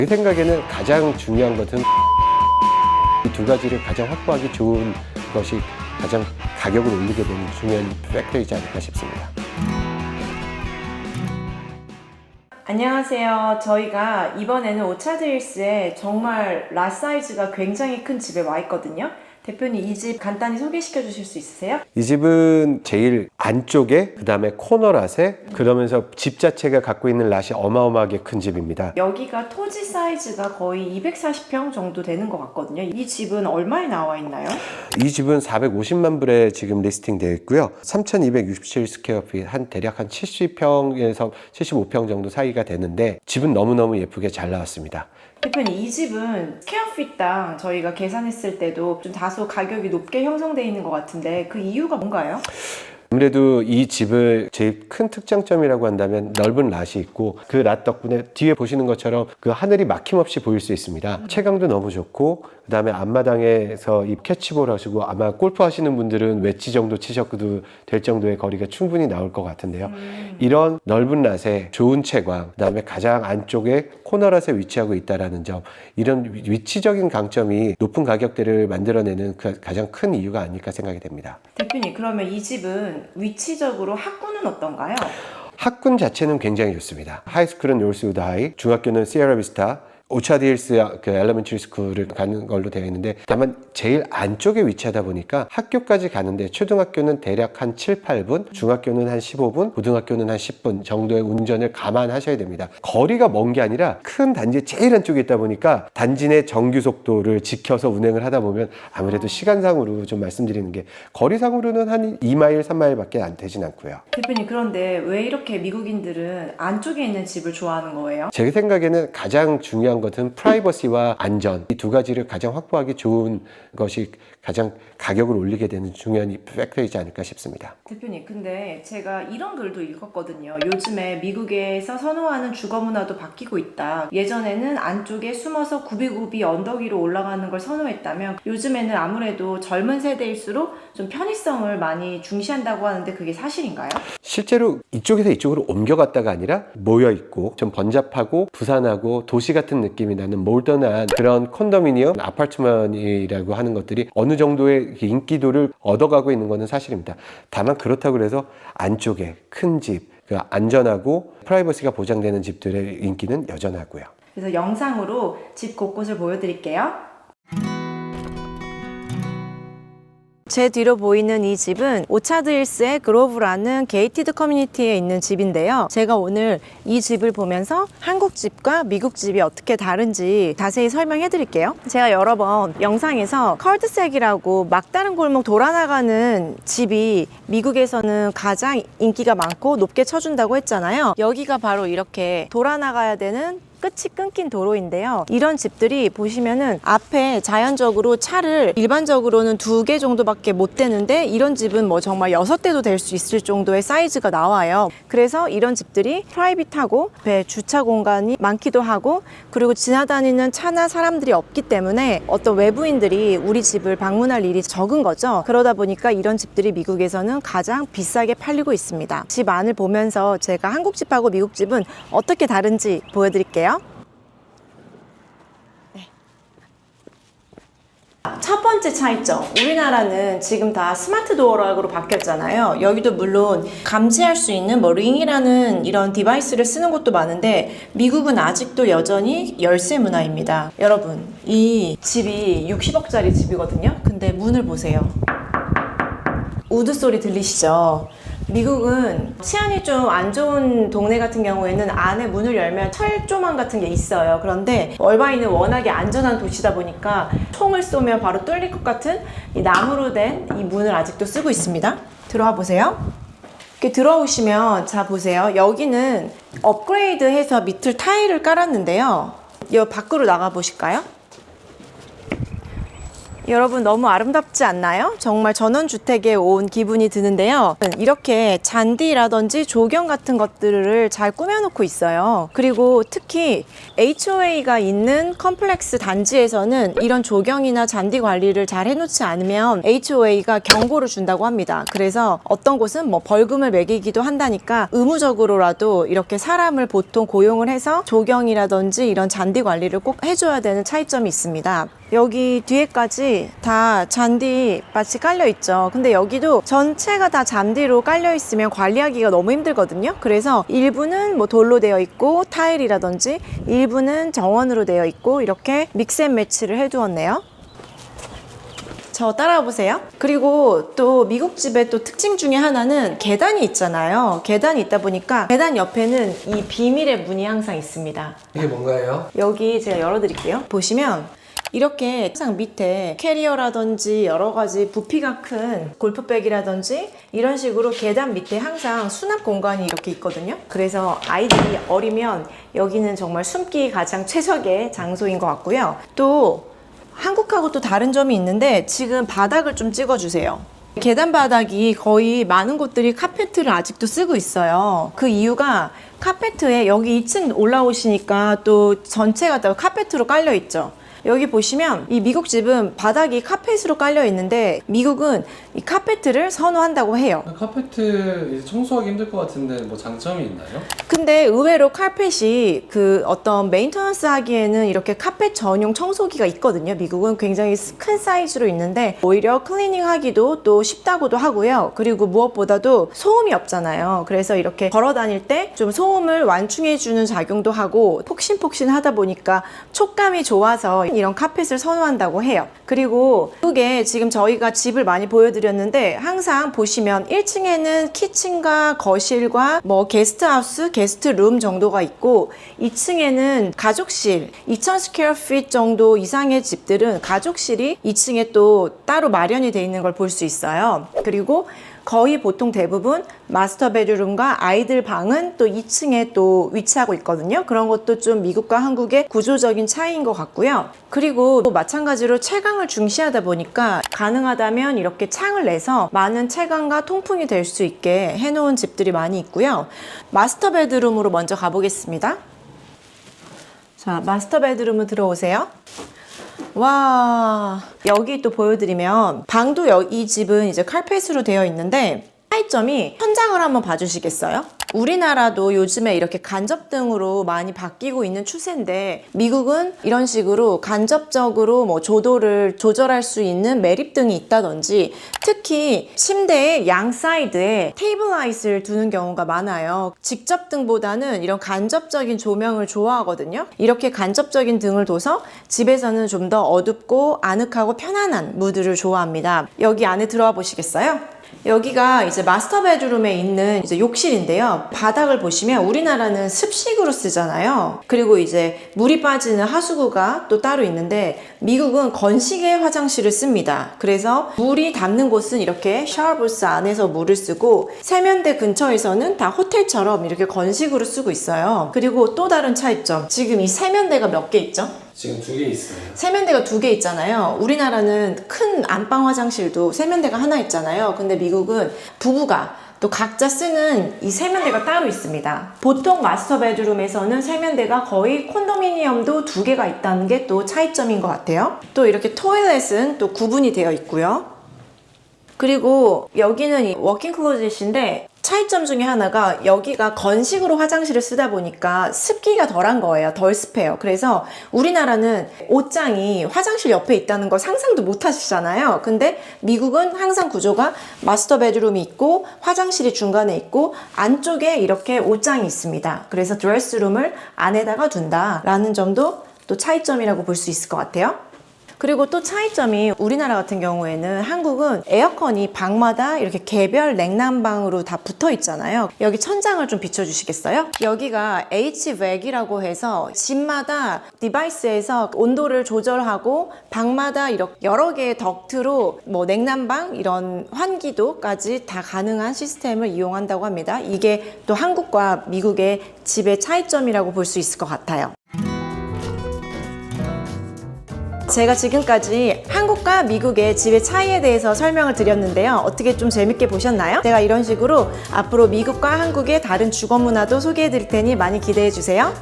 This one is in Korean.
제 생각에는 가장 중요한 것은 이 두 가지를 가장 확보하기 좋은 것이 가장 가격을 올리게 되는 중요한 팩터이지 않을까 싶습니다. 안녕하세요. 저희가 이번에는 오차드힐스에 정말 라사이즈가 굉장히 큰 집에 와 있거든요. 대표님, 이 집 간단히 소개시켜 주실 수 있으세요? 이 집은 제일 안쪽에 그 다음에 코너랏에 그러면서 집 자체가 갖고 있는 랏이 어마어마하게 큰 집입니다. 여기가 토지 사이즈가 거의 240평 정도 되는 것 같거든요. 이 집은 얼마에 나와 있나요? 이 집은 450만 불에 지금 리스팅 되어 있고요. 3,267 스퀘어핏, 대략 한 70평에서 75평 정도 사이가 되는데 집은 너무너무 예쁘게 잘 나왔습니다. 대표님, 이 집은 스퀘어핏당 저희가 계산했을 때도 좀 다소 가격이 높게 형성되어 있는 것 같은데 그 이유가 뭔가요? 아무래도 이 집을 제일 큰 특장점이라고 한다면 넓은 랏이 있고 그 랏 덕분에 뒤에 보시는 것처럼 그 하늘이 막힘없이 보일 수 있습니다. 채광도 너무 좋고 그 다음에 앞마당에서 이 캐치볼 하시고 아마 골프 하시는 분들은 웨지 정도 치셔도 될 정도의 거리가 충분히 나올 것 같은데요. 이런 넓은 랏에 좋은 채광, 그 다음에 가장 안쪽에 코너랏에 위치하고 있다는 점, 이런 위치적인 강점이 높은 가격대를 만들어내는 가장 큰 이유가 아닐까 생각이 됩니다. 대표님, 그러면 이 집은 위치적으로 학군은 어떤가요? 학군 자체는 굉장히 좋습니다. 하이스쿨은 노스우드 하이, 중학교는 시에라 비스타, 오차드힐스 그 엘레멘터리 스쿨을 가는 걸로 되어 있는데 다만 제일 안쪽에 위치하다 보니까 학교까지 가는데 초등학교는 대략 한 7, 8분, 중학교는 한 15분, 고등학교는 한 10분 정도의 운전을 감안하셔야 됩니다. 거리가 먼 게 아니라 큰 단지 제일 안쪽에 있다 보니까 단지 내 정규 속도를 지켜서 운행을 하다 보면 아무래도 시간상으로 좀 말씀드리는 게 거리상으로는 한 2마일, 3마일밖에 안 되진 않고요. 대표님, 그런데 왜 이렇게 미국인들은 안쪽에 있는 집을 좋아하는 거예요? 제 생각에는 가장 중요한 것은 프라이버시와 안전, 이 두 가지를 가장 확보하기 좋은 것이 가장 가격을 올리게 되는 중요한 팩터이지 않을까 싶습니다. 대표님, 근데 제가 이런 글도 읽었거든요. 요즘에 미국에서 선호하는 주거 문화도 바뀌고 있다. 예전에는 안쪽에 숨어서 굽이굽이 언덕 위로 올라가는 걸 선호했다면 요즘에는 아무래도 젊은 세대일수록 좀 편의성을 많이 중시한다고 하는데 그게 사실인가요? 실제로 이쪽에서 이쪽으로 옮겨갔다가 아니라 모여있고 좀 번잡하고 부산하고 도시 같은 느낌이 나는 몰던한 그런 콘도미니엄, 아파트먼이라고 하는 것들이 어느 정도의 인기도를 얻어가고 있는 것은 사실입니다. 다만 그렇다고 해서 안쪽에 큰 집, 그 안전하고 프라이버시가 보장되는 집들의 인기는 여전하고요. 그래서 영상으로 집 곳곳을 보여드릴게요. 제 뒤로 보이는 이 집은 오차드힐스의 그로브라는 게이티드 커뮤니티에 있는 집인데요. 제가 오늘 이 집을 보면서 한국 집과 미국 집이 어떻게 다른지 자세히 설명해 드릴게요. 제가 여러 번 영상에서 컬드색이라고 막다른 골목 돌아나가는 집이 미국에서는 가장 인기가 많고 높게 쳐준다고 했잖아요. 여기가 바로 이렇게 돌아나가야 되는 끝이 끊긴 도로인데요. 이런 집들이 보시면은 앞에 자연적으로 차를 일반적으로는 2개 정도밖에 못 되는데 이런 집은 뭐 정말 6대도 될 수 있을 정도의 사이즈가 나와요. 그래서 이런 집들이 프라이빗하고 배 주차 공간이 많기도 하고 그리고 지나다니는 차나 사람들이 없기 때문에 어떤 외부인들이 우리 집을 방문할 일이 적은 거죠. 그러다 보니까 이런 집들이 미국에서는 가장 비싸게 팔리고 있습니다. 집 안을 보면서 제가 한국 집하고 미국 집은 어떻게 다른지 보여드릴게요. 첫 번째 차이점, 우리나라는 지금 다 스마트 도어락으로 바뀌었잖아요. 여기도 물론 감지할 수 있는 뭐 링이라는 이런 디바이스를 쓰는 곳도 많은데 미국은 아직도 여전히 열쇠 문화입니다. 여러분, 이 집이 60억짜리 집이거든요. 근데 문을 보세요. 우드 소리 들리시죠? 미국은 치안이 좀 안 좋은 동네 같은 경우에는 안에 문을 열면 철조망 같은 게 있어요. 그런데 얼바인은 워낙에 안전한 도시다 보니까 총을 쏘면 바로 뚫릴 것 같은 이 나무로 된 이 문을 아직도 쓰고 있습니다. 들어와 보세요. 이렇게 들어오시면 자 보세요. 여기는 업그레이드해서 밑을 타일을 깔았는데요. 이 밖으로 나가 보실까요? 여러분 너무 아름답지 않나요? 정말 전원주택에 온 기분이 드는데요. 이렇게 잔디라든지 조경 같은 것들을 잘 꾸며놓고 있어요. 그리고 특히 HOA가 있는 컴플렉스 단지에서는 이런 조경이나 잔디 관리를 잘 해놓지 않으면 HOA가 경고를 준다고 합니다. 그래서 어떤 곳은 뭐 벌금을 매기기도 한다니까 의무적으로라도 이렇게 사람을 보통 고용을 해서 조경이라든지 이런 잔디 관리를 꼭 해줘야 되는 차이점이 있습니다. 여기 뒤에까지 다 잔디밭이 깔려 있죠. 근데 여기도 전체가 다 잔디로 깔려 있으면 관리하기가 너무 힘들거든요. 그래서 일부는 뭐 돌로 되어 있고 타일이라든지 일부는 정원으로 되어 있고 이렇게 믹스앤매치를 해두었네요. 저 따라와 보세요. 그리고 또 미국 집의 또 특징 중에 하나는 계단이 있잖아요. 계단이 있다 보니까 계단 옆에는 이 비밀의 문이 항상 있습니다. 이게 뭔가요? 여기 제가 열어드릴게요. 보시면 이렇게 항상 밑에 캐리어라든지 여러 가지 부피가 큰 골프백이라든지 이런 식으로 계단 밑에 항상 수납 공간이 이렇게 있거든요. 그래서 아이들이 어리면 여기는 정말 숨기 가장 최적의 장소인 것 같고요. 또 한국하고 또 다른 점이 있는데 지금 바닥을 좀 찍어주세요. 계단 바닥이 거의 많은 곳들이 카페트를 아직도 쓰고 있어요. 그 이유가 카페트에 여기 2층 올라오시니까 또 전체가 다 카페트로 깔려 있죠. 여기 보시면 이 미국 집은 바닥이 카펫으로 깔려 있는데 미국은 이 카페트를 선호한다고 해요. 카페트 이제 청소하기 힘들 것 같은데 뭐 장점이 있나요? 근데 의외로 카펫이 그 어떤 메인터넌스 하기에는 이렇게 카펫 전용 청소기가 있거든요. 미국은 굉장히 큰 사이즈로 있는데 오히려 클리닝 하기도 또 쉽다고도 하고요. 그리고 무엇보다도 소음이 없잖아요. 그래서 이렇게 걸어 다닐 때 좀 소음을 완충해 주는 작용도 하고 폭신폭신 하다 보니까 촉감이 좋아서 이런 카펫을 선호한다고 해요. 그리고 미국에 지금 저희가 집을 많이 보여드렸는데 항상 보시면 1층에는 키친과 거실과 뭐 게스트하우스, 게스트룸 정도가 있고 2층에는 가족실, 2000스퀘어핏 정도 이상의 집들은 가족실이 2층에 또 따로 마련이 되어 있는 걸 볼 수 있어요. 그리고 거의 보통 대부분 마스터 베드룸과 아이들 방은 또 2층에 또 위치하고 있거든요. 그런 것도 좀 미국과 한국의 구조적인 차이인 것 같고요. 그리고 또 마찬가지로 채광을 중시하다 보니까 가능하다면 이렇게 창을 내서 많은 채광과 통풍이 될 수 있게 해놓은 집들이 많이 있고요. 마스터 베드룸으로 먼저 가보겠습니다. 자, 마스터 베드룸으로 들어오세요. 와, 여기 또 보여드리면 방도 이 집은 이제 칼펫으로 되어 있는데 차이점이 천장을 한번 봐주시겠어요? 우리나라도 요즘에 이렇게 간접등으로 많이 바뀌고 있는 추세인데 미국은 이런 식으로 간접적으로 뭐 조도를 조절할 수 있는 매립등이 있다든지 특히 침대의 양 사이드에 테이블 라이트를 두는 경우가 많아요. 직접 등보다는 이런 간접적인 조명을 좋아하거든요. 이렇게 간접적인 등을 둬서 집에서는 좀 더 어둡고 아늑하고 편안한 무드를 좋아합니다. 여기 안에 들어와 보시겠어요? 여기가 이제 마스터 베드룸에 있는 이제 욕실인데요. 바닥을 보시면 우리나라는 습식으로 쓰잖아요. 그리고 이제 물이 빠지는 하수구가 또 따로 있는데 미국은 건식의 화장실을 씁니다. 그래서 물이 닿는 곳은 이렇게 샤워부스 안에서 물을 쓰고 세면대 근처에서는 다 호텔처럼 이렇게 건식으로 쓰고 있어요. 그리고 또 다른 차이점. 지금 이 세면대가 몇 개 있죠? 지금 2개 있어요. 세면대가 2개 있잖아요. 우리나라는 큰 안방 화장실도 세면대가 하나 있잖아요. 근데 미국은 부부가 또 각자 쓰는 이 세면대가 따로 있습니다. 보통 마스터 베드룸에서는 세면대가 거의 콘도미니엄도 2개가 있다는 게 또 차이점인 것 같아요. 또 이렇게 토일렛은 또 구분이 되어 있고요. 그리고 여기는 이 워킹 클로젯인데 차이점 중에 하나가 여기가 건식으로 화장실을 쓰다 보니까 습기가 덜한 거예요. 덜 습해요. 그래서 우리나라는 옷장이 화장실 옆에 있다는 걸 상상도 못 하시잖아요. 근데 미국은 항상 구조가 마스터 베드룸이 있고 화장실이 중간에 있고 안쪽에 이렇게 옷장이 있습니다. 그래서 드레스룸을 안에다가 둔다라는 점도 또 차이점이라고 볼 수 있을 것 같아요. 그리고 또 차이점이 우리나라 같은 경우에는 한국은 에어컨이 방마다 이렇게 개별 냉난방으로 다 붙어 있잖아요. 여기 천장을 좀 비춰주시겠어요? 여기가 HVAC이라고 해서 집마다 디바이스에서 온도를 조절하고 방마다 이렇게 여러 개의 덕트로 뭐 냉난방 이런 환기도까지 다 가능한 시스템을 이용한다고 합니다. 이게 또 한국과 미국의 집의 차이점이라고 볼 수 있을 것 같아요. 제가 지금까지 한국과 미국의 집의 차이에 대해서 설명을 드렸는데요. 어떻게 좀 재밌게 보셨나요? 제가 이런 식으로 앞으로 미국과 한국의 다른 주거 문화도 소개해 드릴 테니 많이 기대해 주세요.